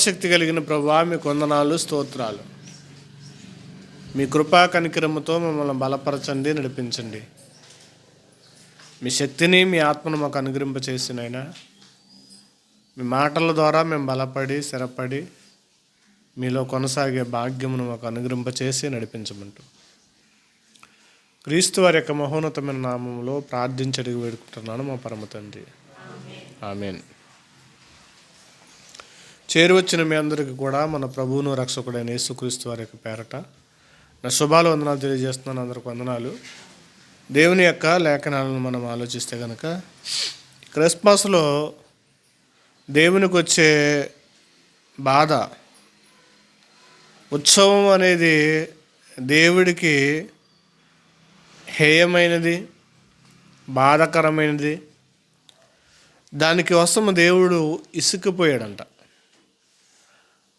శక్తి కలిగిన ప్రభువా, మీ వందనాలు, స్తోత్రాలు. మీ కృపా కనికరముతో మమ్మల్ని బలపరచండి, నడిపించండి. మీ శక్తిని, మీ ఆత్మను మాకు అనుగ్రహింపచేసినైనా మీ మాటల ద్వారా మేము బలపడి స్థిరపడి మీలో కొనసాగే భాగ్యమును మాకు అనుగ్రహింపచేసి నడిపించమంటూ క్రీస్తు వారి యొక్క మహోన్నతమైన నామంలో ప్రార్థించి వేడుకుంటున్నాను మా పరమ తండ్రి. ఆమేన్. చేరువచ్చిన మీ అందరికీ కూడా మన ప్రభువును రక్షకుడైన యేసుక్రీస్తు వారి యొక్క పేరట నా శుభాలు వందనాలు తెలియజేస్తున్నాను. అందరికి వందనాలు. దేవుని యొక్క లేఖనాలను మనం ఆలోచిస్తే కనుక క్రిస్మస్లో దేవునికి వచ్చే బాధ, ఉత్సవం అనేది దేవుడికి హేయమైనది, బాధాకరమైనది. దానికోసం దేవుడు ఇసుకుపోయాడంట.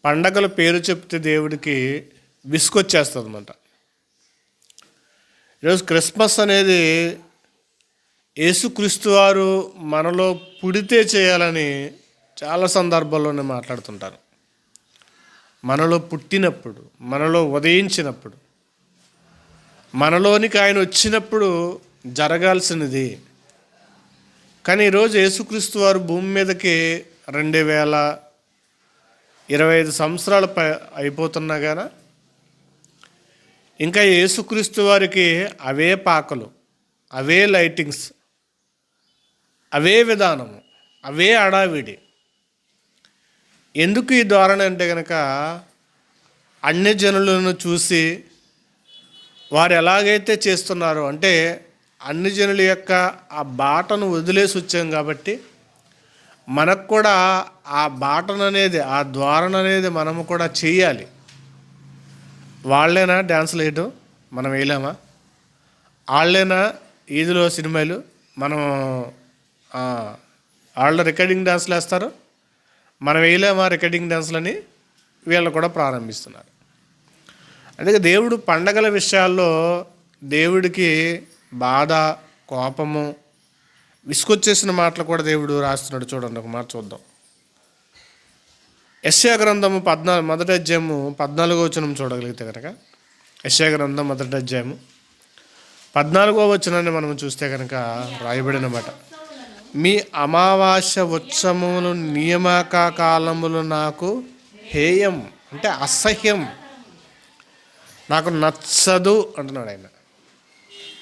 పండగల పేరు చెప్తే దేవుడికి విసుకొచ్చేస్తుంది అన్నమాట. ఈరోజు క్రిస్మస్ అనేది యేసుక్రీస్తు వారు మనలో పుడితే చేయాలని చాలా సందర్భాల్లోనే మాట్లాడుతుంటారు. మనలో పుట్టినప్పుడు, మనలో ఉదయించినప్పుడు, మనలోనికి ఆయన వచ్చినప్పుడు జరగాల్సినది. కానీ ఈరోజు యేసుక్రీస్తు వారు భూమి మీదకి 2025 సంవత్సరాలు అయిపోతున్నా కానీ ఇంకా యేసుక్రీస్తు వారికి అవే పాకలు, అవే లైటింగ్స్, అవే విధానము, అవే హడావిడి. ఎందుకు ఈ ధోరణి అంటే కనుక అన్య జనులను చూసి వారు ఎలాగైతే చేస్తున్నారో, అంటే అన్ని జనుల యొక్క ఆ బాటను వదిలేసి వచ్చాం కాబట్టి మనకు కూడా ఆ బాటను అనేది, ఆ ద్వారణ అనేది మనము కూడా చేయాలి. వాళ్ళేనా డ్యాన్సులు వేయటం, మనం వేయలేమా? వాళ్ళేనా ఈదులో సినిమాలు, మనం వాళ్ళు రికార్డింగ్ డ్యాన్సులు వేస్తారు, మనం వేయలేమా రికార్డింగ్ డ్యాన్సులని వీళ్ళు కూడా ప్రారంభిస్తున్నారు. అందుకే దేవుడు పండగల విషయాల్లో దేవుడికి బాధ, కోపము, విసుకొచ్చేసిన మాటలు కూడా దేవుడు రాస్తున్నాడు. చూడండి, ఒక మాట చూద్దాం. యెషయా గ్రంథము 14 అధ్యాయము 14వ వచనం చూడగలిగితే కనుక, యెషయా గ్రంథం 1వ అధ్యాయము 14వ వచనాన్ని మనం చూస్తే కనుక రాయబడిన మాట, మీ అమావాస్య ఉత్సవములు నియామక కాలములు నాకు హేయం, అంటే అసహ్యం, నాకు నచ్చదు అంటున్నాడు ఆయన.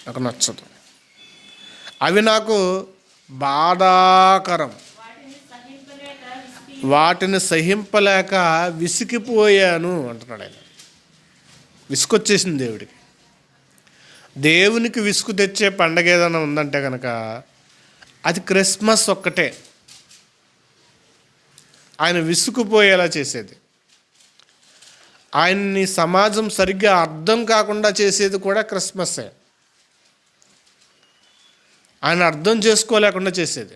నాకు నచ్చదు, అవి నాకు బాధాకరం, వాటిని సహింపలేక విసిగిపోయాను అంటున్నాడు ఆయన. విసుకొచ్చేసింది దేవుడికి. దేవునికి విసుగు తెచ్చే పండగ ఏదైనా ఉందంటే కనుక అది క్రిస్మస్ ఒక్కటే. ఆయన విసుగుపోయేలా చేసేది, ఆయన్ని సమాజం సరిగ్గా అర్థం కాకుండా చేసేది కూడా క్రిస్మస్సే. ఆయన అర్థం చేసుకోలేకుండా చేసేది.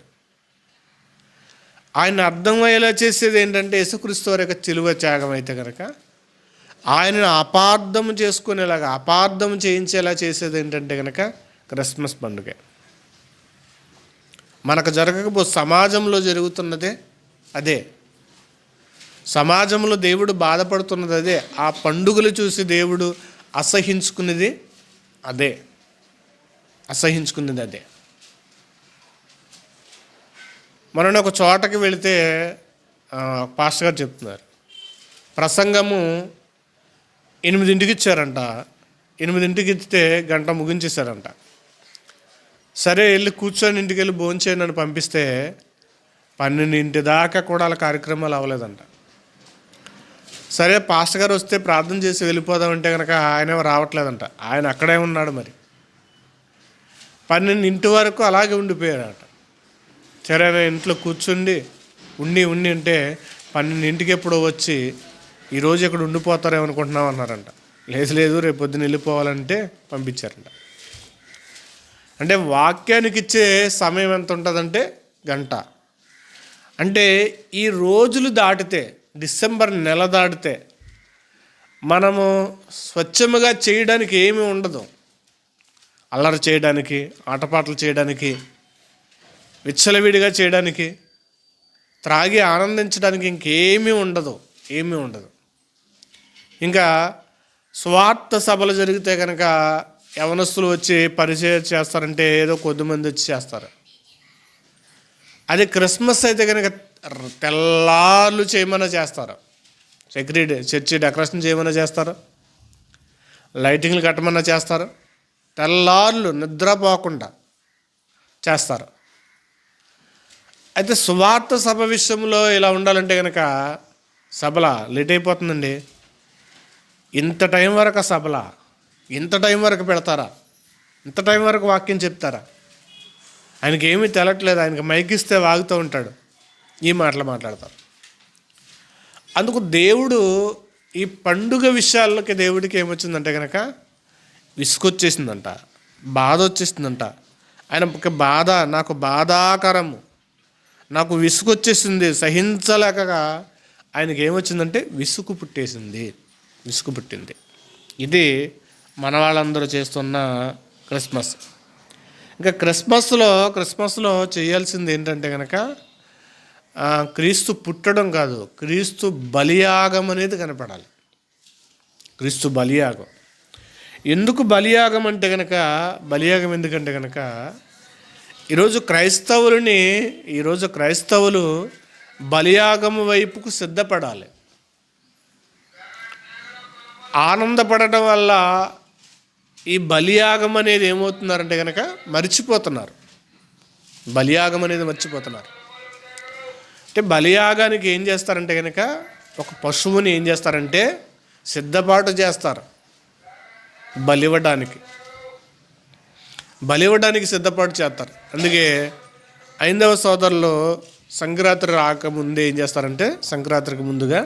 ఆయన అర్థమయ్యేలా చేసేది ఏంటంటే యేసుక్రీస్తు వారి యొక్క సిలువ త్యాగం అయితే కనుక ఆయనను అపార్థం చేసుకునేలాగా, అపార్థం చేయించేలా చేసేది ఏంటంటే కనుక క్రిస్మస్ పండుగ. మనకు జరగకపోతే సమాజంలో జరుగుతున్నదే అదే, సమాజంలో దేవుడు బాధపడుతున్నది అదే, ఆ పండుగలు చూసి దేవుడు అసహించుకునేది అదే, అసహించుకునేది అదే. మనం ఒక చోటకి వెళితే పాస్టర్ గారు చెప్తున్నారు, ప్రసంగము 8ంటికి ఇచ్చారంట. 8ంటికి ఇస్తే గంట ముగించేశారంట. సరే వెళ్ళి కూర్చొని ఇంటికి వెళ్ళి భోంచేయండి అని పంపిస్తే 12 దాకా కూడా వాళ్ళ కార్యక్రమాలు అవ్వలేదంట. సరే పాస్టర్ గారు వస్తే ప్రార్థన చేసి వెళ్ళిపోదామంటే కనుక ఆయన రావట్లేదంట. ఆయన అక్కడే ఉన్నాడు. మరి 12 వరకు అలాగే ఉండిపోయారట. సరే ఇంట్లో కూర్చుండి ఉండి అంటే 12ంటికి ఎప్పుడో వచ్చి ఈరోజు ఇక్కడ ఉండిపోతారేమనుకుంటున్నాం అన్నారంట. లేదు రేపు పొద్దున్న వెళ్ళిపోవాలంటే పంపించారంట. అంటే వాక్యానికి ఇచ్చే సమయం ఎంత ఉంటుందంటే గంట. అంటే ఈ రోజులు దాటితే, డిసెంబర్ నెల దాటితే మనము స్వచ్ఛముగా చేయడానికి ఏమీ ఉండదు. అల్లరి చేయడానికి, ఆటపాటలు చేయడానికి, విచ్చలవిడిగా చేయడానికి, త్రాగి ఆనందించడానికి ఇంకేమీ ఉండదు. ఏమీ ఉండదు. ఇంకా స్వార్థ సభలు జరిగితే కనుక యవనస్తులు వచ్చి పరిచయం చేస్తారంటే ఏదో కొద్దిమంది వచ్చి చేస్తారు. అదే క్రిస్మస్ అయితే కనుక తెల్లార్లు చేయమన్నా చేస్తారు. సెక్యూరిటీ చర్చి డెకరేషన్ చేయమన్నా చేస్తారు, లైటింగ్లు కట్టమన్నా చేస్తారు, తెల్లార్లు నిద్రపోకుండా చేస్తారు. అయితే సువార్త సభ విషయంలో ఇలా ఉండాలంటే కనుక సభల లేట్ అయిపోతుందండి. ఇంత టైం వరకు సభల, ఇంత టైం వరకు పెడతారా, ఇంత టైం వరకు వాక్యం చెప్తారా? ఆయనకి ఏమీ తెలట్లేదు, ఆయనకి మైకిస్తే వాగుతూ ఉంటాడు, ఈ మాటలు మాట్లాడతారు. అందుకు దేవుడు ఈ పండుగ విషయాలకి దేవుడికి ఏమొచ్చిందంటే కనుక విసుకొచ్చేసిందంట, బాధ వచ్చేసిందంట. ఆయన బాధ, నాకు బాధాకరము, నాకు విసుగొచ్చేసింది, సహించలేకగా ఆయనకి ఏమొచ్చిందంటే విసుగు పుట్టింది. ఇది మన వాళ్ళందరూ చేస్తున్న క్రిస్మస్. ఇంకా క్రిస్మస్లో చేయాల్సింది ఏంటంటే కనుక క్రీస్తు పుట్టడం కాదు, క్రీస్తు బలియాగం అనేది కనపడాలి. క్రీస్తు బలియాగం ఎందుకు బలియాగం అంటే కనుక, బలియాగం ఎందుకంటే కనుక ఈరోజు క్రైస్తవులు బలియాగం వైపుకు సిద్ధపడాలి. ఆనందపడటం వల్ల ఈ బలియాగం అనేది ఏమవుతున్నారంటే కనుక మర్చిపోతున్నారు. అంటే బలియాగానికి ఏం చేస్తారంటే కనుక ఒక పశువుని ఏం చేస్తారంటే సిద్ధపాటు చేస్తారు. బలివ్వడానికి సిద్ధపాటు చేస్తారు. అందుకే ఐదవ సోదరులు సంక్రాంతి రాకముందే ఏం చేస్తారంటే, సంక్రాంతికి ముందుగా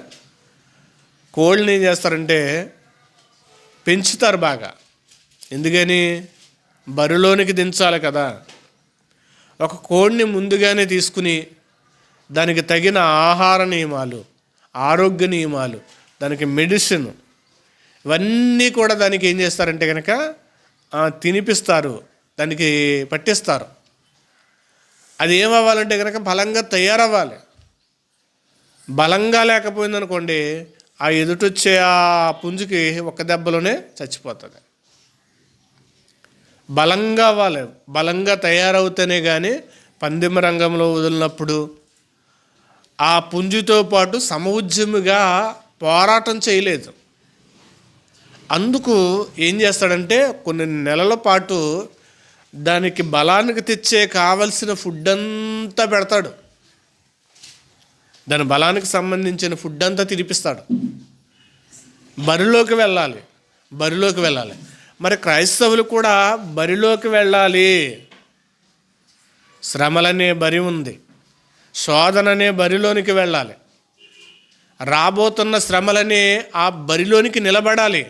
కోళ్ళని ఏం చేస్తారంటే పెంచుతారు బాగా. ఎందుకని? బరిలోనికి దించాలి కదా. ఒక కోడిని ముందుగానే తీసుకుని దానికి తగిన ఆహార నియమాలు, ఆరోగ్య నియమాలు, దానికి మెడిసిన్, ఇవన్నీ కూడా దానికి ఏం చేస్తారంటే కనుక తినిపిస్తారు, దానికి పట్టిస్తారు. అది ఏమవ్వాలంటే కనుక బలంగా తయారవ్వాలి. బలంగా లేకపోయిందనుకోండి, ఆ ఎదుటొచ్చే ఆ పుంజుకి ఒక్క దెబ్బలోనే చచ్చిపోతుంది. బలంగా అవ్వాలి. బలంగా తయారవుతేనే కానీ పందెం రంగంలో వదిలినప్పుడు ఆ పుంజుతో పాటు సమఉద్యమిగా పోరాటం చేయలేదు. అందుకు ఏం చేస్తాడంటే కొన్ని నెలల పాటు దానికి బలానికి తెచ్చే కావలసిన ఫుడ్ అంతా పెడతాడు. దాని బలానికి సంబంధించిన ఫుడ్ అంతా తినిపిస్తాడు. బరిలోకి వెళ్ళాలి. మరి క్రైస్తవులు కూడా బరిలోకి వెళ్ళాలి. శ్రమలనే బరి ఉంది, శోధననే బరిలోనికి వెళ్ళాలి. రాబోతున్న శ్రమలనే ఆ బరిలోనికి నిలబడాలి.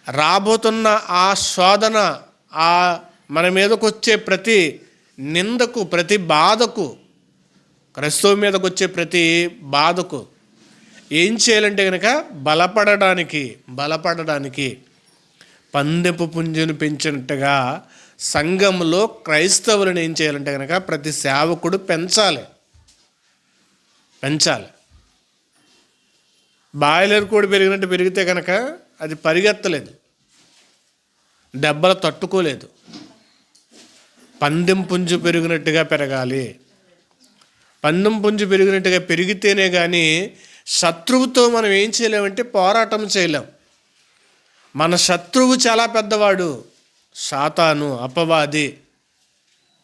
రాబోతున్న ఆ శోధన, ఆ మన మీదకు వచ్చే ప్రతి నిందకు, ప్రతి బాధకు, క్రైస్తవు మీదకు వచ్చే ప్రతి బాధకు ఏం చేయాలంటే కనుక బలపడడానికి పందెపు పుంజును పెంచినట్టుగా సంఘంలో క్రైస్తవులను ఏం చేయాలంటే కనుక ప్రతి సేవకుడు పెంచాలి. బాయిలర్ కోడి పెరిగినట్టు పెరిగితే కనుక అది పరిగెత్తలేదు, దెబ్బలు తట్టుకోలేదు. పందెం పుంజు పెరిగినట్టుగా పెరగాలి. పందెం పుంజు పెరిగినట్టుగా పెరిగితేనే కానీ శత్రువుతో మనం ఏం చేయలేమంటే పోరాటం చేయలేం. మన శత్రువు చాలా పెద్దవాడు, సాతాను, అపవాది,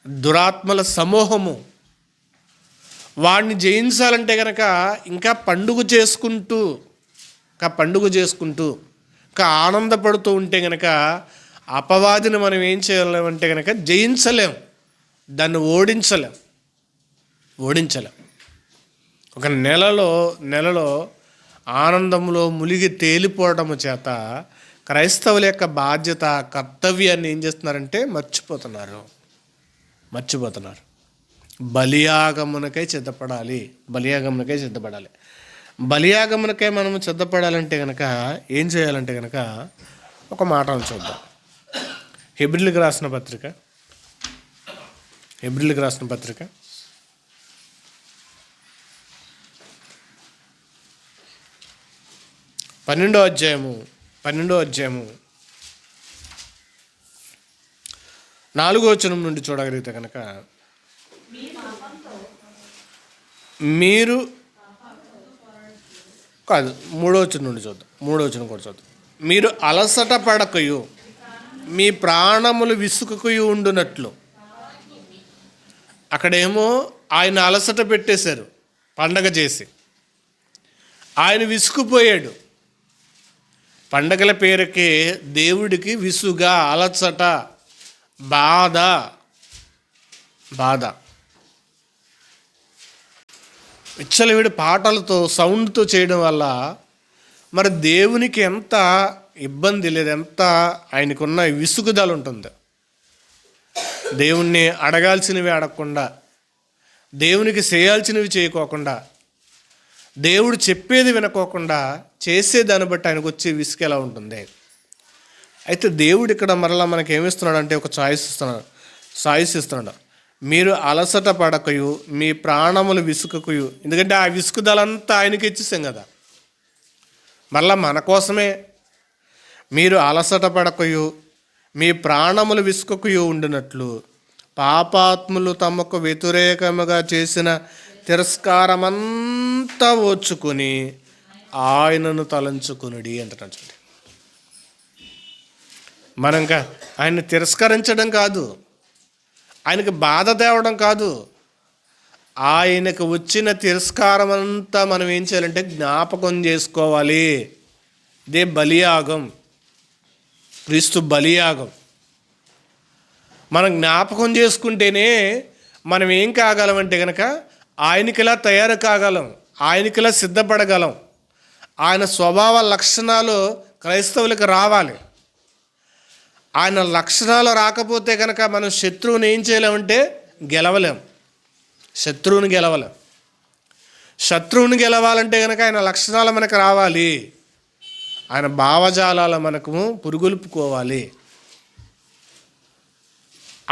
దురాత్మల సమూహము. వాడిని జయించాలంటే కనుక ఇంకా పండుగ చేసుకుంటూ ఇంకా ఆనందపడుతూ ఉంటే కనుక అపవాదిని మనం ఏం చేయలేమంటే కనుక జయించలేం, దాన్ని ఓడించలేం. ఒక నెలలో ఆనందంలో మునిగి తేలిపోవడము చేత క్రైస్తవుల యొక్క బాధ్యత, కర్తవ్యాన్ని ఏం చేస్తున్నారంటే మర్చిపోతున్నారు. బలియాగమునకై సిద్ధపడాలి. బలియాగమునకై మనము సిద్ధపడాలంటే కనుక ఏం చేయాలంటే కనుక ఒక మాటను చూద్దాం. హెబ్రీలకు రాసిన పత్రిక 10 12వ అధ్యాయము 4వ వచనం నుండి చూడగలిగితే కనుక, మీరు కాదు 3వ వచనం నుండి చూద్దాం. 3వ వచనం కూడా చూద్దాం. మీరు అలసట పడకయు మీ ప్రాణములు విసుకకయు ఉండునట్లు. అక్కడేమో ఆయన అలసట పెట్టేశారు పండగ చేసి, ఆయన విసుకుపోయాడు. పండగల పేరుకే దేవుడికి విసుగా, అలసట, బాధ. విచ్చలవిడి పాటలతో, సౌండ్తో చేయడం వల్ల మరి దేవునికి ఎంత ఇబ్బంది లేదు, ఎంత ఆయనకున్న విసుగుదల ఉంటుంది. దేవుణ్ణి అడగాల్సినవి అడగకుండా, దేవునికి చేయాల్సినవి చేయకోకుండా, దేవుడు చెప్పేది వినుకోకుండా చేసేదాన్ని బట్టి ఆయనకు వచ్చే విసుగు ఎలా ఉంటుంది. అయితే దేవుడు ఇక్కడ మరలా మనకి ఏమిస్తున్నాడు అంటే ఒక చాయిస్ ఇస్తున్నాడు. మీరు అలసట పడకయు మీ ప్రాణములు విసుకకయు. ఎందుకంటే ఆ విసుగుదలంతా ఆయనకి ఇచ్చేసాం కదా, మరలా మన కోసమే. మీరు అలసట పడకయు మీ ప్రాణములు విసుకకయు ఉండినట్లు పాపాత్ములు తమకు వ్యతిరేకముగా చేసిన తిరస్కారమంతా ఓర్చుకొని ఆయనను తలంచుకునుడి అంటున్నాడు. చూడండి, మనం ఆయన్ని తిరస్కరించడం కాదు, ఆయనకి బాధ తేవడం కాదు, ఆయనకు వచ్చిన తిరస్కారం అంతా మనం ఏం చేయాలంటే జ్ఞాపకం చేసుకోవాలి. ఇదే బలియాగం, క్రీస్తు బలియాగం. మనం జ్ఞాపకం చేసుకుంటేనే మనం ఏం కాగలమంటే కనుక ఆయనకిలా తయారు కాగలం, ఆయనకిలా సిద్ధపడగలం. ఆయన స్వభావ లక్షణాలు క్రైస్తవులకు రావాలి. ఆయన లక్షణాలు రాకపోతే కనుక మనం శత్రువుని ఏం చేయలేమంటే గెలవలేం. శత్రువుని గెలవాలంటే కనుక ఆయన లక్షణాలు మనకు రావాలి, ఆయన భావజాలాలు మనకు పురుగొల్పుకోవాలి.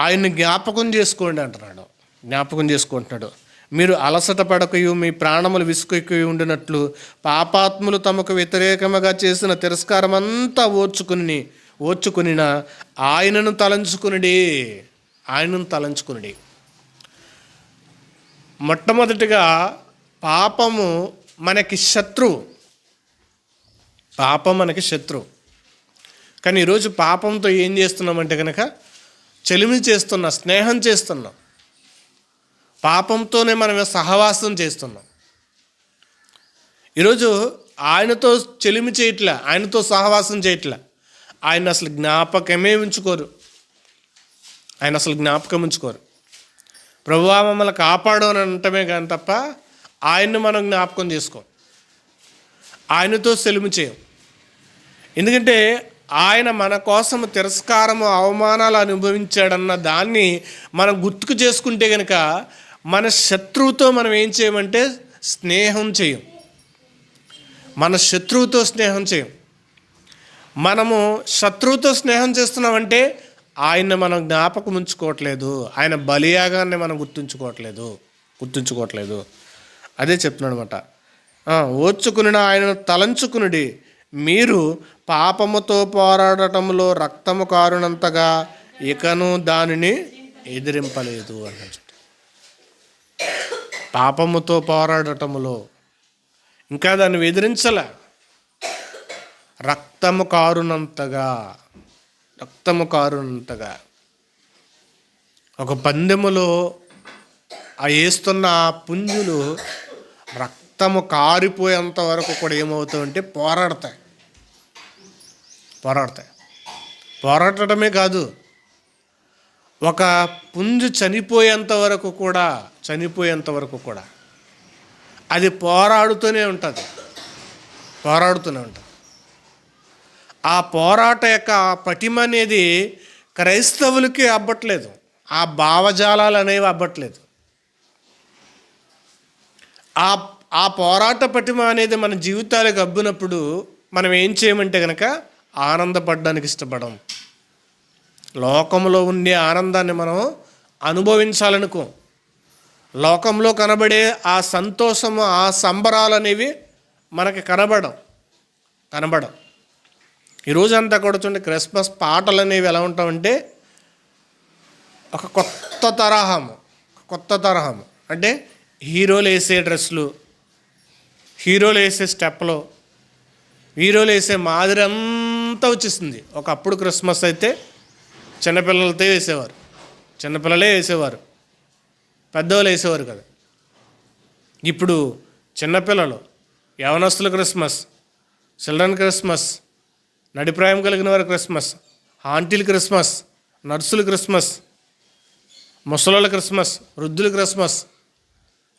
ఆయన్ని జ్ఞాపకం చేసుకోండి అంటున్నాడు, జ్ఞాపకం చేసుకుంటున్నాడు. మీరు అలసట పడకయు మీ ప్రాణములు విసుకయు ఉండినట్లు పాపాత్ములు తమకు వ్యతిరేకముగా చేసిన తిరస్కారం అంతా ఓర్చుకుని ఆయనను తలంచుకునుడి. మొట్టమొదటిగా పాపం మనకి శత్రువు. కానీ ఈరోజు పాపంతో ఏం చేస్తున్నామంటే కనుక చెలిమి చేస్తున్నాం, స్నేహం చేస్తున్నాం. పాపంతోనే మనం సహవాసం చేస్తున్నాం. ఈరోజు ఆయనతో చెలిమి చేయట్లే, ఆయనతో సహవాసం చేయట్లే. ఆయన అసలు జ్ఞాపకమే ఉంచుకోరు. ప్రభువా మమ్మల్ని కాపాడు అని అంటమే కానీ తప్ప ఆయన్ని మనం జ్ఞాపకం చేసుకోం, ఆయనతో సెలుము చేయం. ఎందుకంటే ఆయన మన కోసం తిరస్కారము, అవమానాలు అనుభవించాడన్న దాన్ని మనం గుర్తుకు చేసుకుంటే కనుక మన శత్రువుతో మనం ఏం చేయమంటే స్నేహం చేయం. మనము శత్రువుతో స్నేహం చేస్తున్నామంటే ఆయన్ని మనం జ్ఞాపకం ఉంచుకోవట్లేదు, ఆయన బలియాగాన్ని మనం గుర్తుంచుకోవట్లేదు. అదే చెప్తున్నాడు అనమాట. ఓర్చుకుని ఆయనను తలంచుకునుడి. మీరు పాపముతో పోరాడటంలో రక్తము కారునంతగా ఇకను దానిని ఎదిరింపలేదు అన్నాడు. పాపముతో పోరాడటములో ఇంకా దాన్ని ఎదిరించలే. రక్తము కారునంతగా ఒక పందెములో ఆ వేస్తున్న పుంజులు రక్తము కారిపోయేంత వరకు కూడా ఏమవుతాయంటే పోరాడటమే కాదు, ఒక పుంజు చనిపోయేంత వరకు కూడా అది పోరాడుతూనే ఉంటుంది. ఆ పోరాట యొక్క పటిమ అనేది క్రైస్తవులకి అబ్బట్లేదు, ఆ భావజాలాలు అనేవి అబ్బట్లేదు. ఆ పోరాట పటిమ అనేది మన జీవితాలకు అబ్బినప్పుడు మనం ఏం చేయమంటే కనుక ఆనందపడడానికి ఇష్టపడం. లోకంలో ఉండే ఆనందాన్ని మనం అనుభవించాలనుకో. లోకంలో కనబడే ఆ సంతోషము, ఆ సంబరాలు అనేవి మనకి కనబడం. కనబడవు. ఈరోజంతా కూడా చూడండి, క్రిస్మస్ పాటలు అనేవి ఎలా ఉంటామంటే ఒక కొత్త తరహము అంటే హీరోలు వేసే డ్రెస్సులు, హీరోలు వేసే స్టెప్లు, హీరోలు వేసే మాదిరి అంతా వచ్చేసింది. ఒకప్పుడు క్రిస్మస్ అయితే చిన్నపిల్లలతో వేసేవారు, చిన్నపిల్లలే వేసేవారు, పెద్దవాళ్ళు వేసేవారు కదా. ఇప్పుడు చిన్నపిల్లలు, యవనస్తుల క్రిస్మస్, చిల్డ్రన్ క్రిస్మస్, నడిప్రాయం కలిగిన వారి క్రిస్మస్, ఆంటీల క్రిస్మస్, నర్సుల క్రిస్మస్, ముసలోళ్ళ క్రిస్మస్, వృద్ధుల క్రిస్మస్,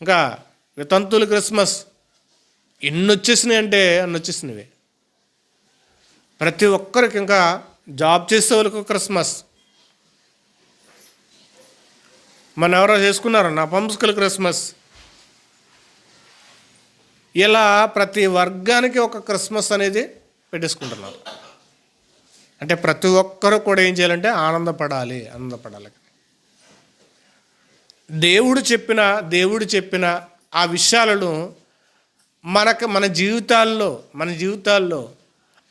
ఇంకా వితంతువుల క్రిస్మస్, ఎన్ని వచ్చేసినాయి అంటే అన్ని వచ్చేసినవి. ప్రతి ఒక్కరికి, ఇంకా జాబ్ చేసే వాళ్ళకు క్రిస్మస్. మన ఎవరో చేసుకున్నారు నపుంసకుల క్రిస్మస్. ఇలా ప్రతి వర్గానికి ఒక క్రిస్మస్ అనేది పెట్టేసుకుంటున్నారు. అంటే ప్రతి ఒక్కరూ కూడా ఏం చేయాలంటే ఆనందపడాలి. దేవుడు చెప్పిన ఆ విషయాలను మన జీవితాల్లో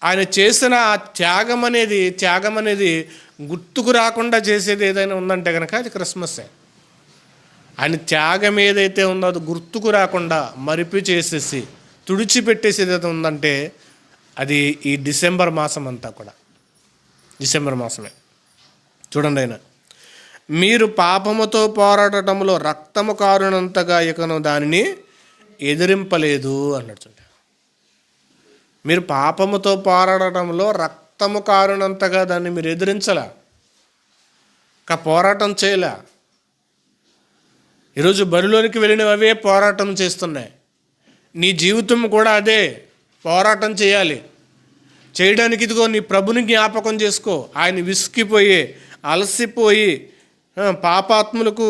ఆయన చేసిన ఆ త్యాగం అనేది గుర్తుకు రాకుండా చేసేది ఏదైనా ఉందంటే కనుక అది క్రిస్మస్సే. ఆయన త్యాగం ఏదైతే ఉందో అది గుర్తుకు రాకుండా మరిపి చేసేసి తుడిచిపెట్టేసేది ఏదైతే ఉందంటే అది ఈ డిసెంబర్ మాసం అంతా కూడా, డిసెంబర్ మాసమే. చూడండి, ఆయన మీరు పాపముతో పోరాడటంలో రక్తము కారునంతగా ఇకను దానిని ఎదిరింపలేదు అన్నట్టు. మీరు పాపముతో పోరాడటంలో రక్తము కారునంతగా దాన్ని మీరు ఎదిరించలే, పోరాటం చేయలే. ఈరోజు బరిలోనికి వెళ్ళినవి అవే పోరాటం చేస్తున్నాయి. నీ జీవితం కూడా అదే పోరాటం చేయాలి. చేయడానికి ఇదిగో నీ ప్రభుని జ్ఞాపకం చేసుకో. ఆయన విసిగిపోయి అలసిపోయి పాపాత్ములకు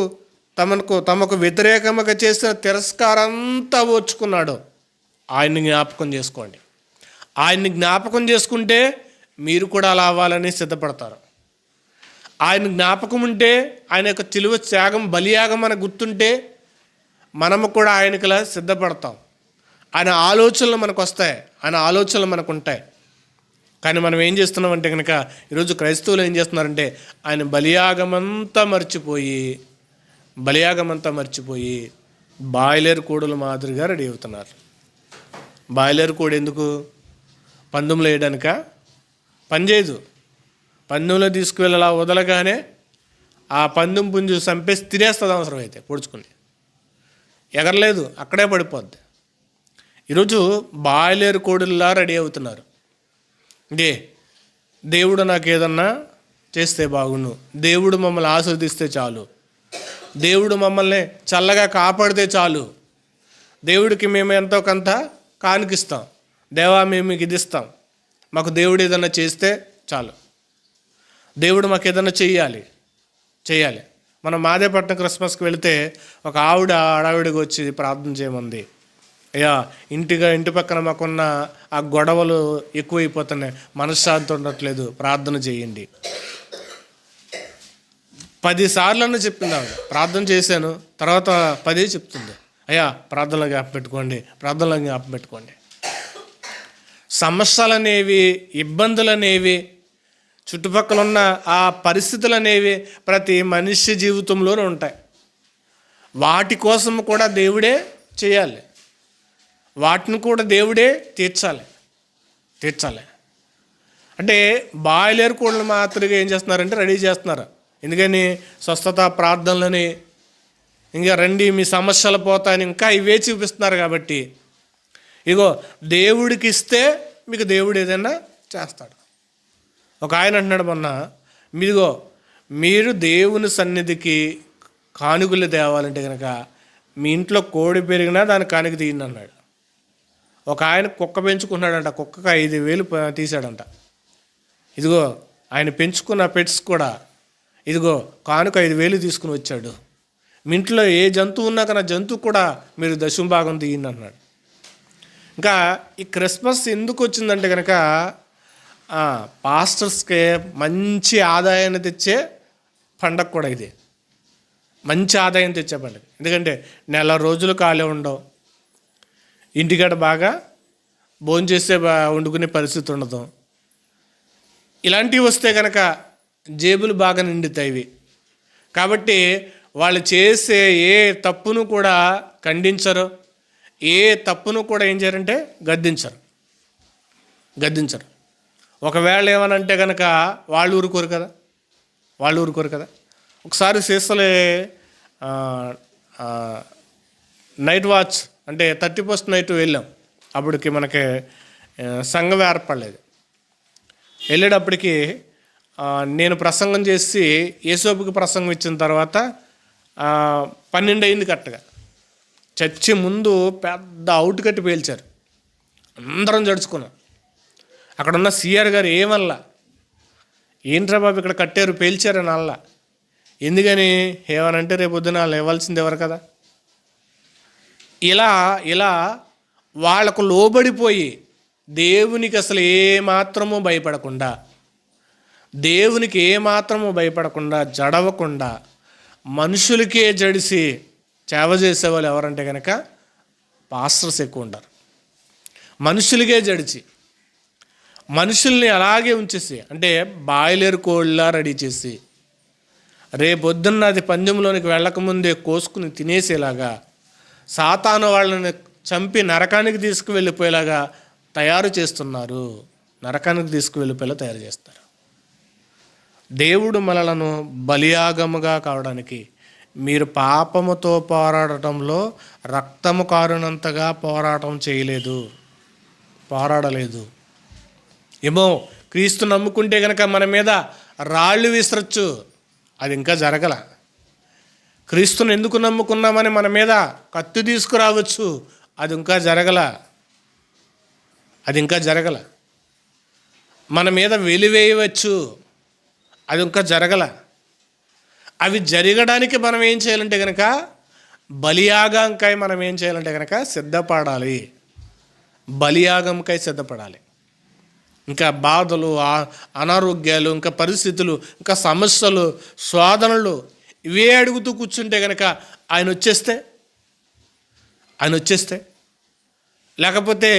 తమకు వ్యతిరేకముగా చేసిన తిరస్కారంతా ఓర్చుకున్నాడు. ఆయన్ని జ్ఞాపకం చేసుకోండి. ఆయన్ని జ్ఞాపకం చేసుకుంటే మీరు కూడా అలా అవ్వాలని సిద్ధపడతారు. ఆయన జ్ఞాపకం ఉంటే, ఆయన యొక్క చిలువ త్యాగం బలియాగం అని గుర్తుంటే మనము కూడా ఆయనకిలా సిద్ధపడతాం. ఆయన ఆలోచనలు మనకు వస్తాయి, ఆయన ఆలోచనలు మనకు ఉంటాయి. కానీ మనం ఏం చేస్తున్నామంటే కనుక ఈరోజు క్రైస్తవులు ఏం చేస్తున్నారంటే ఆయన బలియాగమంతా మర్చిపోయి బాయిలర్ కోడుల మాదిరిగా రెడీ అవుతున్నారు. బాయిలర్ కోడి ఎందుకు? పందెంలో వేయడానిక? పనిచేయదు. పందెంలో తీసుకువెళ్ళి అలా వదలగానే ఆ పందెం పుంజు చంపేసి తినేస్తుంది, అవసరం అయితే పొడుచుకుని. ఎగరలేదు, అక్కడే పడిపోద్ది. ఈరోజు బాయిలర్ కోడుల్లా రెడీ అవుతున్నారు. దేవుడు నాకు ఏదన్నా చేస్తే బాగుండు, దేవుడు మమ్మల్ని ఆశీర్వదిస్తే చాలు, దేవుడు మమ్మల్ని చల్లగా కాపాడితే చాలు, దేవుడికి మేము ఎంతో కొంత కానుకిస్తాం, దేవా మేము మీకు ఇది ఇస్తాం, మాకు దేవుడు ఏదన్నా చేస్తే చాలు, దేవుడు మాకు ఏదన్నా చెయ్యాలి. మనం మాదేపట్నం క్రిస్మస్కి వెళితే ఒక ఆవిడకి వచ్చి ప్రార్థన చేయమంది. అయ్యా, ఇంటి పక్కన మాకున్న ఆ గొడవలు ఎక్కువైపోతున్నాయి, మనశ్శాంతి ఉండట్లేదు, ప్రార్థన చేయండి. 10 సార్లు చెప్పింది ఆవిడ. ప్రార్థన చేశాను, తర్వాత 10 చెప్తుంది, అయ్యా ప్రార్థనలో జ్ఞాపకం పెట్టుకోండి. సమస్యలనేవి, ఇబ్బందులనేవి, చుట్టుపక్కల ఉన్న ఆ పరిస్థితులు అనేవి ప్రతి మనిషి జీవితంలోనూ ఉంటాయి. వాటి కోసం కూడా దేవుడే చేయాలి, వాటిని కూడా దేవుడే తీర్చాలి. అంటే బాయిలర్ కోళ్ళు మాత్రమే ఏం చేస్తున్నారంటే రెడీ చేస్తున్నారు. ఎందుకని? స్వస్థత ప్రార్థనలని, ఇంకా రండి మీ సమస్యలు పోతాయని ఇంకా ఇవే చూపిస్తున్నారు. కాబట్టి ఇగో దేవుడికి ఇస్తే మీకు దేవుడు ఏదైనా చేస్తాడు. ఒక ఆయన అంటున్నాడు మొన్న, మీరు దేవుని సన్నిధికి కానుకలు తేవాలంటే కనుక మీ ఇంట్లో కోడి పెరిగినా దాని కానుక తీయండి అన్నాడు. ఒక ఆయన కుక్క పెంచుకున్నాడంట, కుక్కకు 5,000 తీశాడంట. ఇదిగో ఆయన పెంచుకున్న పెట్స్ కూడా ఇదిగో కానుక 5,000 తీసుకుని వచ్చాడు. మీ ఇంట్లో ఏ జంతువు ఉన్నా కానీ జంతువు కూడా మీరు దశంభాగం తీయండి అన్నాడు. ఇంకా ఈ క్రిస్మస్ ఎందుకు వచ్చిందంటే కనుక పాస్టర్స్కి మంచి ఆదాయాన్ని తెచ్చే పండగ కూడా ఇది. మంచి ఆదాయం తెచ్చే పండుగ. ఎందుకంటే నెల రోజులు ఖాళీ ఉండవు, ఇంటికాడ బాగా భోంచేసే వండుకునే పరిస్థితి ఉండదు. ఇలాంటివి వస్తే కనుక జేబులు బాగా నిండుతాయి. కాబట్టి వాళ్ళు చేసే ఏ తప్పును కూడా ఖండించరు, ఏ తప్పును కూడా ఏం చేయరంటే గద్దించరు. ఒకవేళ ఏమనంటే కనుక వాళ్ళు ఊరుకోరు కదా. ఒకసారి సీసలే నైట్ వాచ్ అంటే 31st నైట్ వెళ్ళాం. అప్పటికి మనకి సంఘం ఏర్పడలేదు. వెళ్ళేటప్పటికి నేను ప్రసంగం చేసి యేసోపుకి ప్రసంగం ఇచ్చిన తర్వాత 12 అయింది కరెక్ట్గా. చర్చి ముందు పెద్ద అవుట్ కట్టి పేల్చారు. అందరం జడుచుకున్నాం. అక్కడ ఉన్న సిఆర్ గారు ఏమల్లా, ఏంట్రా బాబు ఇక్కడ కట్టారు పేల్చారని అల్లా. ఎందుకని ఏమనంటే రేపు పొద్దున లేవాల్సింది ఎవరు కదా. ఇలా వాళ్ళకు లోబడిపోయి దేవునికి అసలు ఏమాత్రము భయపడకుండా జడవకుండా మనుషులకే జడిసి సేవ చేసేవాళ్ళు ఎవరంటే కనుక పాస్టర్స్ ఎక్కువ ఉంటారు. మనుషులకే జడిచి మనుషుల్ని అలాగే ఉంచేసి, అంటే బాయిలర్ కోళ్ళ రెడీ చేసి రేపొద్దున్న అది పందెంలోనికి వెళ్ళకముందే కోసుకుని తినేసేలాగా, సాతాను వాళ్ళని చంపి నరకానికి తీసుకువెళ్ళిపోయేలాగా తయారు చేస్తున్నారు. తయారు చేస్తారు. దేవుడు మనలను బలియాగముగా కావడానికి మీరు పాపముతో పోరాడటంలో రక్తము కారునంతగా పోరాడలేదు. ఏమో క్రీస్తు నమ్ముకుంటే కనుక మన మీద రాళ్ళు విసరచ్చు, అది ఇంకా జరగల. క్రీస్తుని ఎందుకు నమ్ముకున్నామని మన మీద కత్తి తీసుకురావచ్చు, అది ఇంకా జరగల. మన మీద వెలివేయవచ్చు, అది ఇంకా జరగల. అవి జరగడానికి మనం ఏం చేయాలంటే కనుక బలియాగంకై మనం ఏం చేయాలంటే కనుక సిద్ధపడాలి. ఇంకా బాధలు, అనారోగ్యాలు, ఇంకా పరిస్థితులు, ఇంకా సమస్యలు, శోధనలు ఇవే అడుగుతూ కూర్చుంటే కనుక ఆయన వచ్చేస్తే లేకపోతే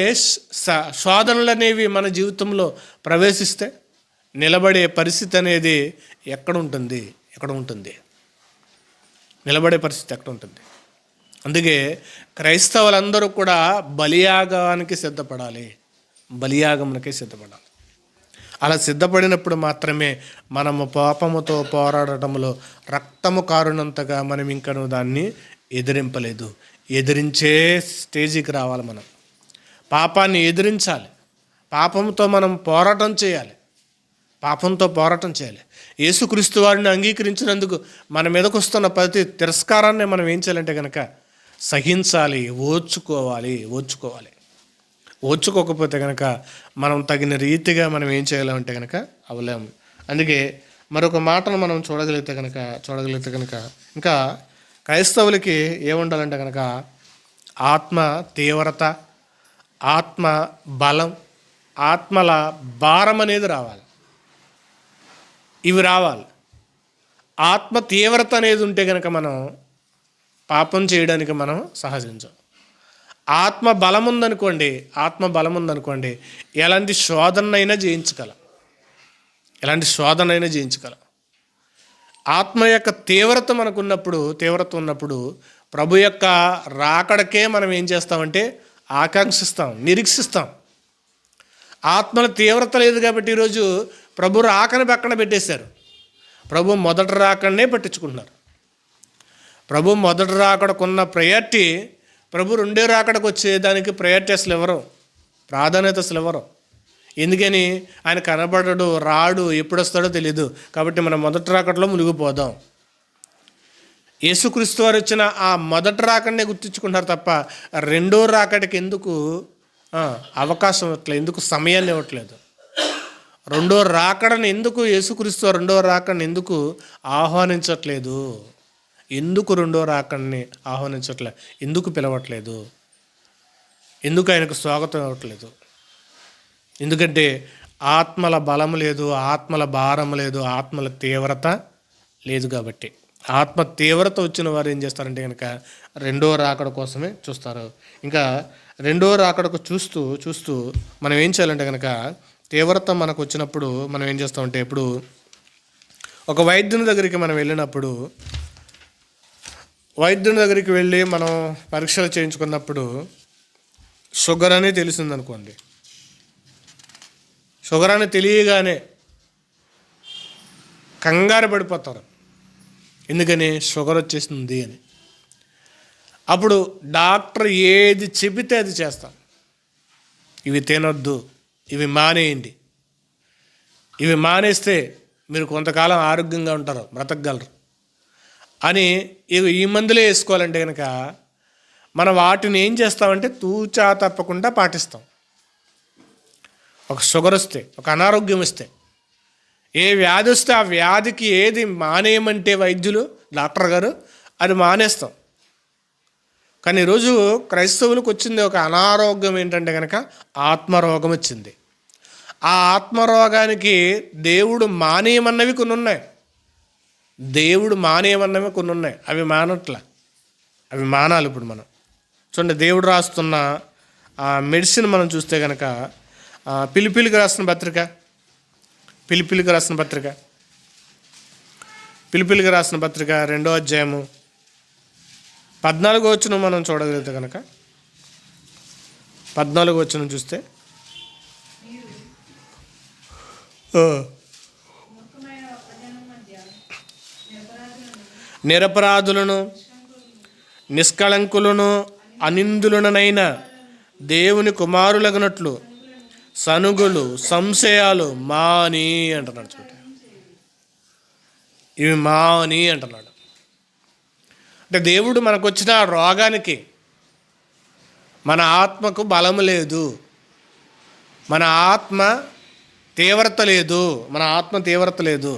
శోధనలు అనేవి మన జీవితంలో ప్రవేశిస్తే నిలబడే పరిస్థితి అనేది ఎక్కడ ఉంటుంది? నిలబడే పరిస్థితి ఎక్కడ ఉంటుంది? అందుకే క్రైస్తవులందరూ కూడా బలియాగానికి సిద్ధపడాలి. అలా సిద్ధపడినప్పుడు మాత్రమే మనము పాపముతో పోరాడటంలో రక్తము కారునంతగా మనం ఇంకను దాన్ని ఎదిరింపలేదు. ఎదిరించే స్టేజికి రావాలి. మనం పాపాన్ని ఎదిరించాలి. పాపంతో మనం పోరాటం చేయాలి. యేసుక్రీస్తు వారిని అంగీకరించినందుకు మన మీదకు వస్తున్న ప్రతి తిరస్కారాన్ని మనం ఏం చేయాలంటే కనుక సహించాలి, ఓర్చుకోకపోతే కనుక మనం తగిన రీతిగా మనం ఏం చేయాలంటే కనుక అవలేము. అందుకే మరొక మాటను మనం చూడగలిగితే కనుక ఇంకా క్రైస్తవులకి ఏముండాలంటే కనుక ఆత్మ తీవ్రత, ఆత్మ బలం, ఆత్మల భారం అనేది రావాలి. ఇవి రావాలి. ఆత్మ తీవ్రత అనేది ఉంటే కనుక మనం పాపం చేయడానికి మనం సహజించాం. ఆత్మ బలం ఉందనుకోండి, ఎలాంటి శోధనైనా జయించగలం. ఆత్మ యొక్క తీవ్రత ఉన్నప్పుడు ప్రభు యొక్క రాకడకే మనం ఏం చేస్తామంటే ఆకాంక్షిస్తాం, నిరీక్షిస్తాం. ఆత్మల తీవ్రత లేదు కాబట్టి ఈరోజు ప్రభు రాకని పక్కన పెట్టేశారు. ప్రభు మొదటి రాకడనే పట్టించుకుంటున్నారు. ప్రభు మొదటి రాకడకున్న ప్రయారిటీ ప్రభు రెండో రాకడకు వచ్చేదానికి ప్రయారిటీ ప్రాధాన్యత అసలు ఇవ్వరు. ఎందుకని ఆయన కనబడడు, రాడు, ఎప్పుడు వస్తాడో తెలియదు. కాబట్టి మనం మొదటి రాకడలో మునిగిపోదాం. యేసుక్రీస్తు వారు వచ్చిన ఆ మొదటి రాకడనే గుర్తించుకుంటారు తప్ప రెండో రాకడికి ఎందుకు అవకాశం ఇవ్వట్లేదు, ఎందుకు సమయాన్ని ఇవ్వట్లేదు. రెండో రాకడని ఎందుకు యేసుక్రీస్తు రెండో రాకడని ఎందుకు ఆహ్వానించట్లేదు? ఎందుకు రెండో రాకడని ఆహ్వానించట్లేదు? ఎందుకు పిలవట్లేదు? ఎందుకు ఆయనకు స్వాగతం ఇవ్వట్లేదు? ఎందుకంటే ఆత్మల బలం లేదు, ఆత్మల భారం లేదు, ఆత్మల తీవ్రత లేదు. కాబట్టి ఆత్మ తీవ్రత వచ్చిన వారు ఏం చేస్తారంటే కనుక రెండో రాకడ కోసమే చూస్తారు. ఇంకా రెండో రాకడకు చూస్తూ చూస్తూ మనం ఏం చేయాలంటే కనుక తీవ్రత మనకు వచ్చినప్పుడు మనం ఏం చేస్తామంటే ఇప్పుడు ఒక వైద్యుని దగ్గరికి మనం వెళ్ళినప్పుడు వైద్యుని దగ్గరికి వెళ్ళి మనం పరీక్షలు చేయించుకున్నప్పుడు షుగర్ అని తెలిసిందనుకోండి. షుగర్ అని తెలియగానే కంగారు పడిపోతారు. ఎందుకని? షుగర్ వచ్చేసింది అని. అప్పుడు డాక్టర్ ఏది చెబితే అది చేస్తాం. ఇవి తినొద్దు, ఇవి మానేయండి, ఇవి మానేస్తే మీరు కొంతకాలం ఆరోగ్యంగా ఉంటారు, బ్రతకగలరు అని ఈ మందులే వేసుకోవాలంటే కనుక మనం వాటిని ఏం చేస్తామంటే తూచా తప్పకుండా పాటిస్తాం. ఒక షుగర్ వస్తే, ఒక అనారోగ్యం వస్తే, ఏ వ్యాధి వస్తే ఆ వ్యాధికి ఏది మానేయమంటే వైద్యులు, డాక్టర్ గారు, అది మానేస్తాం. కానీ ఈరోజు క్రైస్తవులకు వచ్చింది ఒక అనారోగ్యం ఏంటంటే కనుక ఆత్మరోగం వచ్చింది. ఆ ఆత్మరోగానికి దేవుడు మానేయమన్నవి కొన్ని ఉన్నాయి. దేవుడు మానేయమన్నవి కొన్ని ఉన్నాయి. అవి మానట్ల, అవి మానాలి. ఇప్పుడు మనం చూడండి, దేవుడు రాస్తున్న మెడిసిన్ మనం చూస్తే కనుక పిలిపిలికి రాసిన పత్రిక, పిలిపిలికి రాసిన పత్రిక 2వ అధ్యాయము 14వ వచనం మనం చూడగలిగితే కనుక 14వ వచనం చూస్తే నిరపరాధులను నిష్కళంకులను అనిందులనైన దేవుని కుమారులగునట్లు సనుగులు సంశయాలు మాని అంటున్నాడు. చూడండి, ఇవి మాని అంటున్నాడు. అంటే దేవుడు మనకు వచ్చిన రోగానికి మన ఆత్మకు బలము లేదు, మన ఆత్మ తీవ్రత లేదు,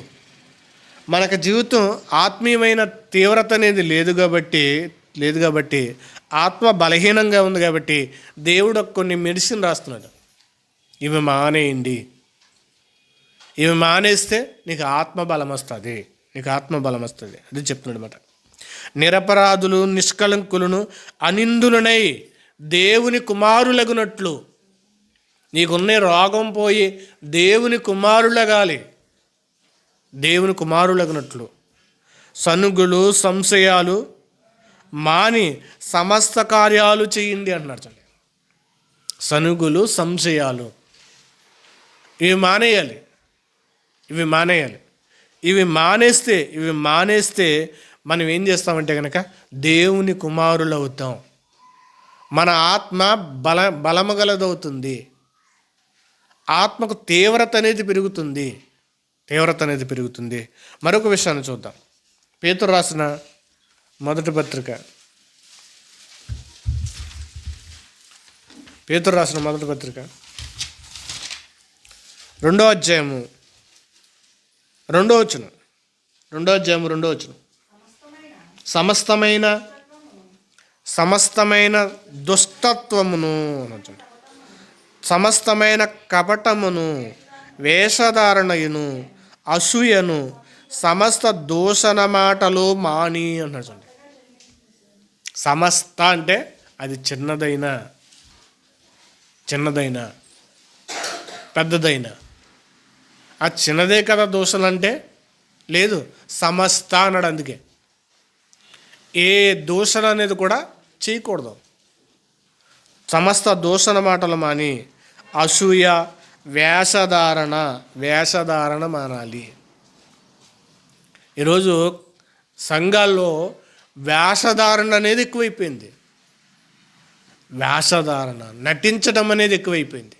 మనకు జీవితం ఆత్మీయమైన తీవ్రత అనేది లేదు కాబట్టి ఆత్మ బలహీనంగా ఉంది కాబట్టి దేవుడు కొన్ని మెడిసిన్ రాస్తున్నాడు. ఇవి మానేయండి, ఇవి మానేస్తే నీకు ఆత్మ బలం వస్తుంది, అది చెప్తున్నాడు అన్నమాట. నిరపరాధులు నిష్కళంకులను అనిందులనై దేవుని కుమారులగునట్లు, నీకున్న రోగం పోయి దేవుని కుమారులగునట్లు సనుగులు సంశయాలు మాని సమస్త కార్యాలు చేయండి అంటున్నాడు. చూడండి, సనుగులు సంశయాలు ఇవి మానేస్తే మనం ఏం చేస్తామంటే కనుక దేవుని కుమారులు అవుతాం. మన ఆత్మ బలము గలదవుతుంది, ఆత్మకు తీవ్రత అనేది పెరుగుతుంది. మరొక విషయాన్ని చూద్దాం. పేతురు రాసిన మొదటి పత్రిక 2వ అధ్యాయము 2వ వచనం. సమస్తమైన దుష్టత్వమును, సమస్తమైన కపటమును, వేషధారణయును, అసూయను, సమస్త దూషణ మాటలు మాని అన్నాడు. చూడండి, సమస్త అంటే అది చిన్నదైనా పెద్దదైనా, ఆ చిన్నదే కదా దూషణ అంటే, లేదు సమస్త అన్నాడు. అందుకే ఏ దూషణ అనేది కూడా చేయకూడదు. సమస్త దూషణ మాటలు మాని అసూయ వేషధారణ మానాలి. ఈరోజు సంఘాల్లో వేషధారణ అనేది ఎక్కువైపోయింది. నటించడం అనేది ఎక్కువైపోయింది.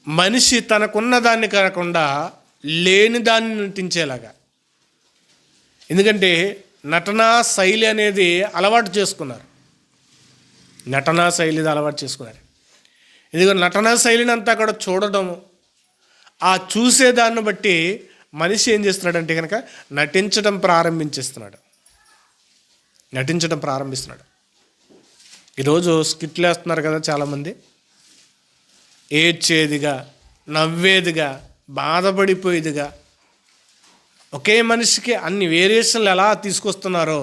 మనిషి తనకున్న దాన్ని కాకుండా లేని దాన్ని నటించేలాగా. ఎందుకంటే నటనా శైలి అనేది అలవాటు చేసుకున్నారు. ఎందుకంటే నటనా శైలిని అంతా కూడా చూడటము, ఆ చూసేదాన్ని బట్టి మనిషి ఏం చేస్తున్నాడంటే కనుక నటించడం ప్రారంభిస్తున్నాడు. ఈరోజు స్కిట్లు వేస్తున్నారు కదా చాలామంది, ఏడ్చేదిగా, నవ్వేదిగా, బాధపడిపోయేదిగా, ఒకే మనిషికి అన్ని వేరియేషన్లు ఎలా తీసుకొస్తున్నారు.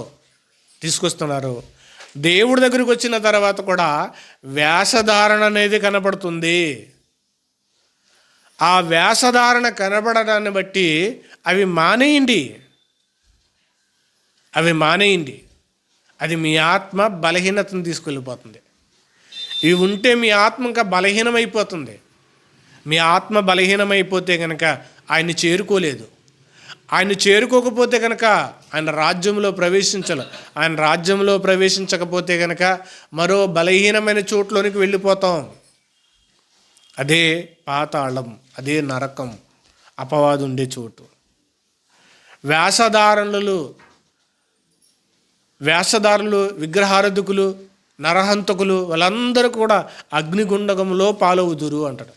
దేవుడి దగ్గరికి వచ్చిన తర్వాత కూడా వేషధారణ అనేది కనబడుతుంది. ఆ వేషధారణ కనబడడాన్ని బట్టి అవి మానేయండి. అది మీ ఆత్మ బలహీనతను తీసుకెళ్ళిపోతుంది. ఇవి ఉంటే మీ ఆత్మ ఇంకా బలహీనమైపోతుంది. మీ ఆత్మ బలహీనమైపోతే కనుక ఆయన్ని చేరుకోలేదు. ఆయన చేరుకోకపోతే కనుక ఆయన రాజ్యంలో ఆయన రాజ్యంలో ప్రవేశించకపోతే కనుక మరో బలహీనమైన చోట్లోనికి వెళ్ళిపోతాం. అదే పాతాళం, అదే నరకం, అపవాది ఉండే చోటు. వేషధారులు, విగ్రహారాధకులు, నరహంతకులు వాళ్ళందరూ కూడా అగ్నిగుండకంలో పాలవుదురు అంటాడు.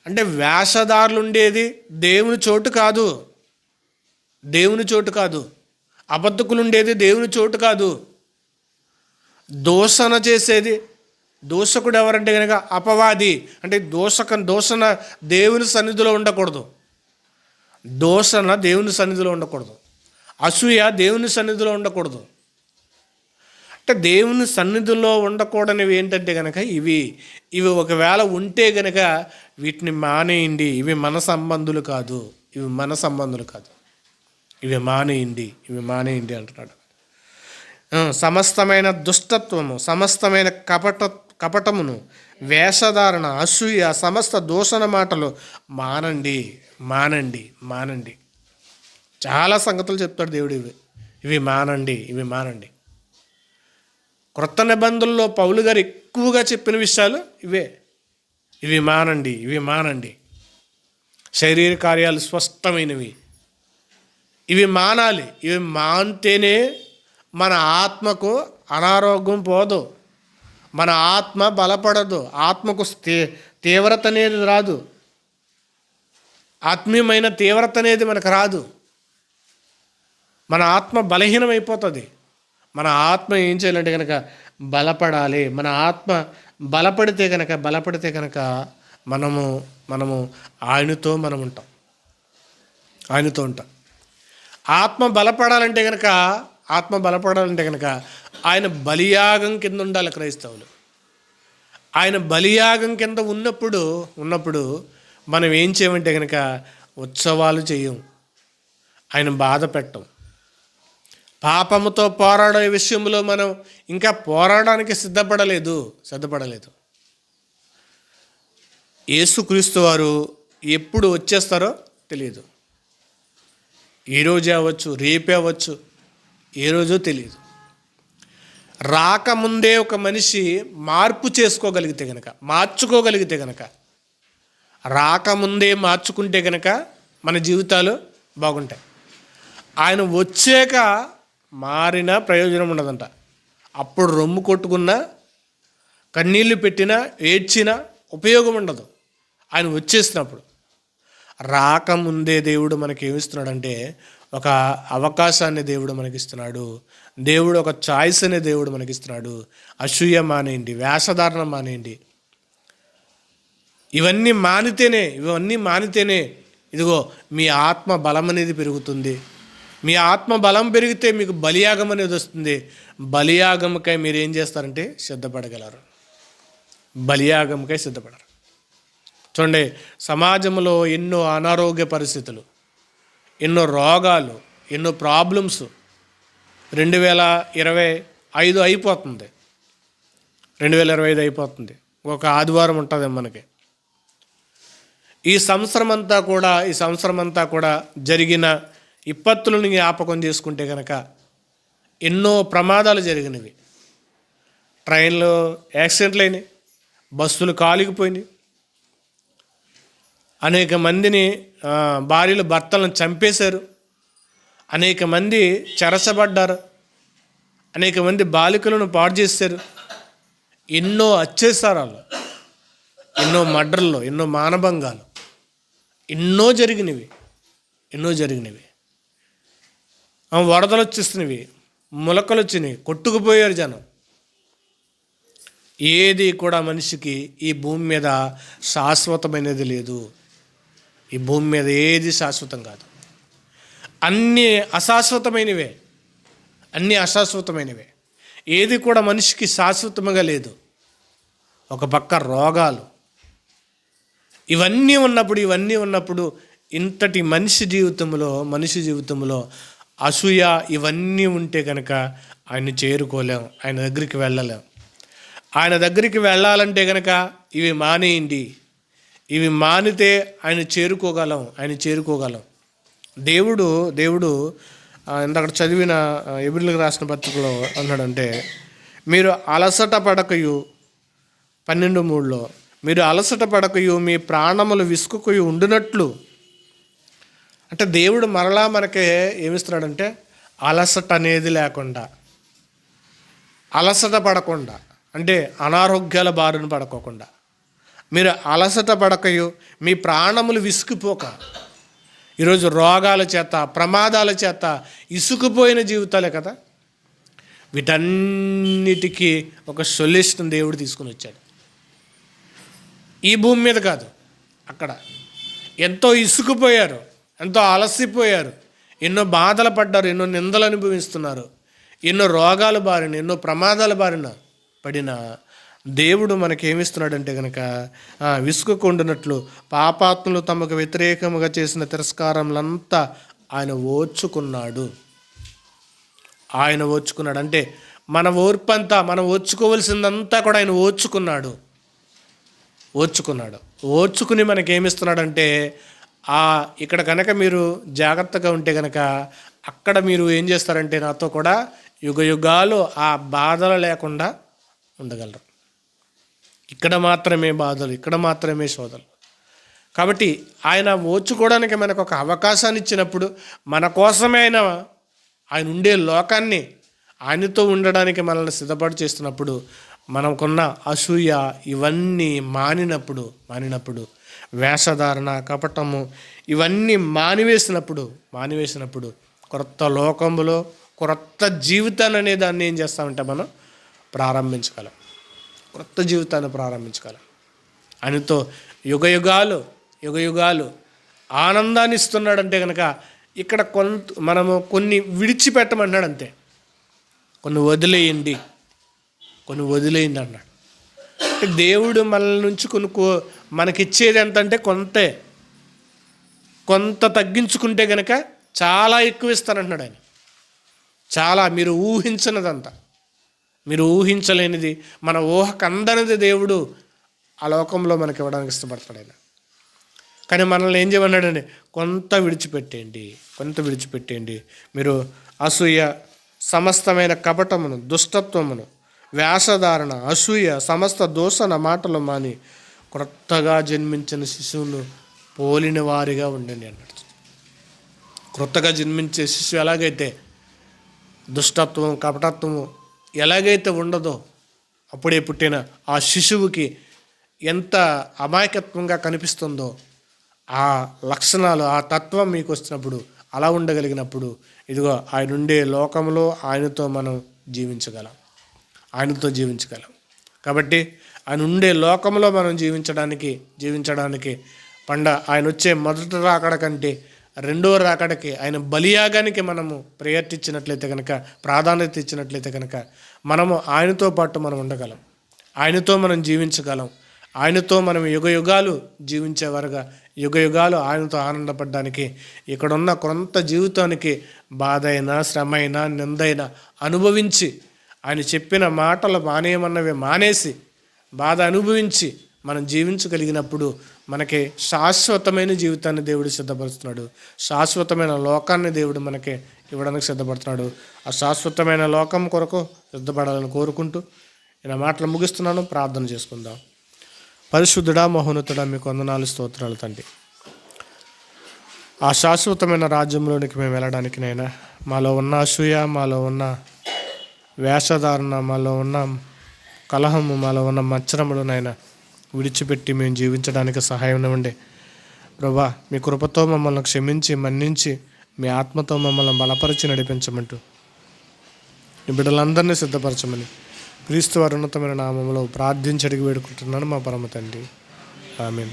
అంటే వేషధారులు ఉండేది దేవుని చోటు కాదు. అబద్ధకులు ఉండేది దేవుని చోటు కాదు. దూషణ చేసేది, దూషకుడు ఎవరంటే కనుక అపవాది. అంటే దూషణ దేవుని సన్నిధిలో ఉండకూడదు. అసూయ దేవుని సన్నిధిలో ఉండకూడదు. అంటే దేవుని సన్నిధిలో ఉండకూడనివి ఏంటంటే కనుక ఇవి ఒకవేళ ఉంటే కనుక వీటిని మానేయండి. ఇవి మన సంబంధులు కాదు. ఇవి మానేయండి అంటున్నాడు. సమస్తమైన దుష్టత్వము, సమస్తమైన కపటమును, వేషధారణ, అసూయ, సమస్త దూషణ మాటలు మానండి. చాలా సంగతులు చెప్తాడు దేవుడు. ఇవి మానండి. క్రొత్త నిబంధనలో పౌలు గారు ఎక్కువగా చెప్పిన విషయాలు ఇవి మానండి. శరీర కార్యాలు స్పష్టమైనవి, ఇవి మానాలి. ఇవి మాంతేనే మన ఆత్మకు అనారోగ్యం పోదు, మన ఆత్మ బలపడదు, ఆత్మకు తీవ్రత అనేది రాదు, ఆత్మీయమైన తీవ్రత అనేది మనకు రాదు. మన ఆత్మ బలహీనమైపోతుంది. మన ఆత్మ ఏం చేయాలంటే కనుక బలపడాలి. మన ఆత్మ బలపడితే కనుక మనము ఆయనతో ఉంటాం. ఆత్మ బలపడాలంటే కనుక ఆయన బలియాగం కింద ఉండాలి క్రైస్తవులు. ఆయన బలియాగం కింద ఉన్నప్పుడు మనం ఏం చేయమంటే కనుక ఉత్సవాలు చేయం, ఆయన బాధ పెట్టం. పాపముతో పోరాడే విషయంలో మనం ఇంకా పోరాడడానికి సిద్ధపడలేదు. యేసుక్రీస్తు వారు ఎప్పుడు వచ్చేస్తారో తెలియదు. ఈరోజే అవ్వచ్చు, రేపే అవ్వచ్చు, ఏ రోజో తెలియదు. రాకముందే ఒక మనిషి మార్చుకోగలిగితే గనక రాకముందే మార్చుకుంటే గనక మన జీవితాలు బాగుంటాయి. ఆయన వచ్చాక మారిన ప్రయోజనం ఉండదంట. అప్పుడు రొమ్ము కొట్టుకున్నా, కన్నీళ్లు పెట్టినా, ఏడ్చినా ఉపయోగం ఉండదు. ఆయన వచ్చేసినప్పుడు. రాకముందే దేవుడు మనకి ఏమిస్తున్నాడంటే ఒక అవకాశాన్ని దేవుడు మనకిస్తున్నాడు. దేవుడు ఒక చాయిస్ అనే దేవుడు మనకిస్తున్నాడు. అసూయ మానేయండి, వేషధారణ మానేయండి. ఇవన్నీ మానితేనే ఇదిగో మీ ఆత్మ బలం అనేది పెరుగుతుంది. మీ ఆత్మ బలం పెరిగితే మీకు బలియాగం అనేది వస్తుంది. బలియాగంకై మీరు ఏం చేస్తారంటే సిద్ధపడగలరు. చూడండి, సమాజంలో ఎన్నో అనారోగ్య పరిస్థితులు, ఎన్నో రోగాలు, ఎన్నో ప్రాబ్లమ్స్. 2025 అయిపోతుంది. 2025 అయిపోతుంది. ఒక ఆదివారం ఉంటుంది మనకి. ఈ సంవత్సరం అంతా కూడా జరిగిన విపత్తులను జ్ఞాపకం చేసుకుంటే కనుక ఎన్నో ప్రమాదాలు జరిగినవి. ట్రైన్లో యాక్సిడెంట్లు అయినాయి, బస్సులు కాలిగిపోయినాయి, అనేక మందిని భార్యలు భర్తలను చంపేశారు, అనేక మంది చెరచబడ్డారు, అనేక మంది బాలికలను పాడు చేశారు. ఎన్నో అత్యాచారాలు, ఎన్నో మర్డర్లు, ఎన్నో మానభంగాలు ఎన్నో జరిగినవి. వరదలు వచ్చేస్తున్నవి, మొలకలు వచ్చినాయి, కొట్టుకుపోయారు జనం. ఏది కూడా మనిషికి ఈ భూమి మీద శాశ్వతమైనది లేదు. ఈ భూమి మీద ఏది శాశ్వతం కాదు. అన్నీ అశాశ్వతమైనవే. అన్నీ అశాశ్వతమైనవే. ఏది కూడా మనిషికి శాశ్వతంగా లేదు. ఒక పక్క రోగాలు, ఇవన్నీ ఉన్నప్పుడు ఇంతటి మనిషి జీవితంలో అసూయ ఇవన్నీ ఉంటే కనుక ఆయన్ని చేరుకోలేం, ఆయన దగ్గరికి వెళ్ళలేం. ఆయన దగ్గరికి వెళ్ళాలంటే కనుక ఇవి మానేయండి, ఇవి మానితే ఆయన చేరుకోగలం. దేవుడు ఇందాక చదివిన ఎబ్రీయులకు రాసిన పత్రికలో అన్నాడంటే, మీరు అలసట పడకయు 12:3లో మీరు అలసట పడకయు మీ ప్రాణములు విసుకకయు ఉండునట్లు. అంటే దేవుడు మరలా మనకే ఏమిస్తున్నాడంటే అలసట అనేది లేకుండా, అలసట పడకుండా, అంటే అనారోగ్యాల బారిన పడకోకుండా, మీరు అలసట పడకయు మీ ప్రాణములు విసుకుపోక. ఈరోజు రోగాల చేత, ప్రమాదాల చేత ఇసుకుపోయిన జీవితాలే కదా. వీటన్నిటికీ ఒక సొల్యూషన్ దేవుడు తీసుకుని వచ్చాడు. ఈ భూమి మీద కాదు, అక్కడ ఎంతో ఇసుకుపోయారు, ఎంతో అలసిపోయారు, ఎన్నో బాధలు పడ్డారు, ఎన్నో నిందలు అనుభవిస్తున్నారు, ఎన్నో రోగాల బారిన, ఎన్నో ప్రమాదాల బారిన పడిన దేవుడు మనకేమిస్తున్నాడంటే కనుక విసుగుకుండునట్లు పాపాత్ములు తమకు వ్యతిరేకముగా చేసిన తిరస్కారములంతా ఆయన ఓర్చుకున్నాడు. అంటే మన ఓర్పంతా, మనం ఓర్చుకోవలసిందంతా కూడా ఆయన ఓర్చుకుని మనకేమిస్తున్నాడంటే ఇక్కడ కనుక మీరు జాగ్రత్తగా ఉంటే కనుక అక్కడ మీరు ఏం చేస్తారంటే నాతో కూడా యుగాలు ఆ బాధలు లేకుండా ఉండగలరు. ఇక్కడ మాత్రమే బాధలు, ఇక్కడ మాత్రమే శోధనలు. కాబట్టి ఆయన ఓర్చుకోవడానికి మనకు ఒక అవకాశాన్ని ఇచ్చినప్పుడు, మన కోసమే ఆయన ఉండే లోకాన్ని ఆయనతో ఉండడానికి మనల్ని సిద్ధపాటు చేస్తున్నప్పుడు, మనకున్న అసూయ ఇవన్నీ మానినప్పుడు వేషధారణ, కపటము ఇవన్నీ మానివేసినప్పుడు క్రొత్త లోకంలో క్రొత్త జీవితాన్ని అనే దాన్ని ఏం చేస్తామంటే మనం ప్రారంభించగలం. క్రొత్త జీవితాన్ని ప్రారంభించగలం. ఆయనతో యుగయుగాలు ఆనందాన్ని ఇస్తున్నాడంటే కనుక ఇక్కడ మనము కొన్ని విడిచిపెట్టమన్నాడు అంతే. కొన్ని వదిలేయండి అన్నాడు. దేవుడు మనల నుంచి మనకిచ్చేది ఎంతంటే కొంత తగ్గించుకుంటే కనుక చాలా ఎక్కువ ఇస్తానంటున్నాడు ఆయన. చాలా మీరు ఊహించనిదంతా, మీరు ఊహించలేనిది, మన ఊహకు అందనిది దేవుడు ఆ లోకంలో మనకి ఇవ్వడానికి ఇష్టపడతాడు ఆయన. కానీ మనల్ని ఏం చేయమన్నాడండి? కొంత విడిచిపెట్టేయండి. మీరు అసూయ, సమస్తమైన కపటమును, దుష్టత్వమును, వేషధారణ, అసూయ, సమస్త దూషణ మాటలు మాని క్రొత్తగా జన్మించిన శిశువును పోలిన వారిగా ఉండండి అన్నాడు. క్రొత్తగా జన్మించే శిశువు ఎలాగైతే దుష్టత్వం, కపటత్వము ఎలాగైతే ఉండదో, అప్పుడే పుట్టిన ఆ శిశువుకి ఎంత అమాయకత్వంగా కనిపిస్తుందో ఆ లక్షణాలు, ఆ తత్వం మీకు వచ్చినప్పుడు, అలా ఉండగలిగినప్పుడు, ఇదిగో ఆయన ఉండే లోకంలో ఆయనతో మనం జీవించగలం. కాబట్టి ఆయన ఉండే లోకంలో మనం జీవించడానికి ఆయన వచ్చే మొదటి రాకడ కంటే రెండో రాకడకి, ఆయన బలియాగానికి మనము ప్రయత్నించినట్లయితే కనుక, ప్రాధాన్యత ఇచ్చినట్లయితే కనుక మనము ఆయనతో పాటు మనం ఉండగలం, ఆయనతో మనం జీవించగలం. ఆయనతో మనం యుగాలు జీవించేవారుగా, యుగాలు ఆయనతో ఆనందపడడానికి, ఇక్కడున్న కొంత జీవితానికి బాధ అయినా, శ్రమ అయినా, నిందైనా అనుభవించి, ఆయన చెప్పిన మాటలు మానేయమన్నవి మానేసి బాధ అనుభవించి మనం జీవించగలిగినప్పుడు మనకి శాశ్వతమైన జీవితాన్ని దేవుడు సిద్ధపరుస్తున్నాడు. శాశ్వతమైన లోకాన్ని దేవుడు మనకి ఇవ్వడానికి సిద్ధపడుతున్నాడు. ఆ శాశ్వతమైన లోకం కొరకు సిద్ధపడాలని కోరుకుంటూ నేను మాటలు ముగిస్తున్నాను. ప్రార్థన చేసుకుందాం. పరిశుద్ధుడా, మహోన్నతుడా, మీకు వందనాలు, స్తోత్రాలు తండ్రి. ఆ శాశ్వతమైన రాజ్యంలోనికి మేము వెళ్ళడానికి నైనా మాలో ఉన్న అసూయ, మాలో ఉన్న వేషధారణ, మాలో ఉన్న కలహము, మాలో ఉన్న మచ్చరములనైనా విడిచిపెట్టి మేము జీవించడానికి సహాయం ఇవ్వండి ప్రభా. మీ కృపతో మమ్మల్ని క్షమించి, మన్నించి, మీ ఆత్మతో మమ్మల్ని బలపరిచి నడిపించమంటూ ఈ బిడ్డలందరినీ సిద్ధపరచమని క్రీస్తు వారి ఉన్నతమైన నామంలో ప్రార్థించి అడిగి వేడుకుంటున్నాను మా పరమ తండ్రి. ఆమేన్.